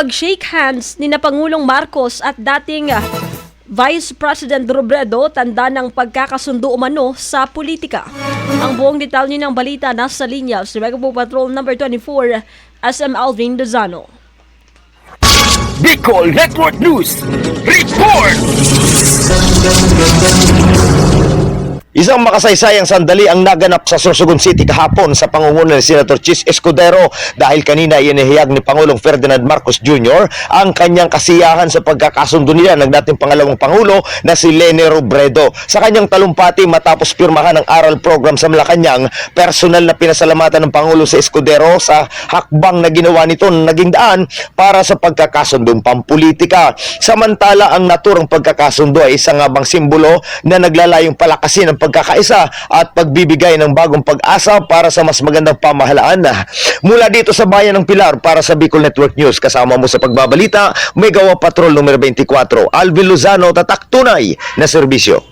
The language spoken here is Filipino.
pag-shake hands ni na Pangulong Marcos at dating Vice President Robredo, tanda ng pagkakasundo umano sa politika. Ang buong detalye ng balita nasa linya si Mega Patrol number 24, SM Alvin Lozano. Bicol Network News Report! Isang makasaysayang sandali ang naganap sa Sorsogon City kahapon sa pangunguna ni Senator Chis Escudero dahil kanina inihayag ni Pangulong Ferdinand Marcos Jr. ang kanyang kasiyahan sa pagkakasundo nila ng dating pangalawang Pangulo na si Leni Robredo. Sa kanyang talumpati matapos pirmahan ang aral program sa Malacanang, personal na pinasalamatan ng Pangulo si Escudero sa hakbang na ginawa nito na naging daan para sa pagkakasundong pampolitika. Samantala, ang naturang pagkakasundo ay isang habang simbolo na naglalayong palakasin ang pagkakaisa at pagbibigay ng bagong pag-asa para sa mas magandang pamahalaan. Mula dito sa bayan ng Pilar para sa Bicol Network News, kasama mo sa pagbabalita, Mega Patrol numero 24, Alvin Lozano, tatak tunay na serbisyo.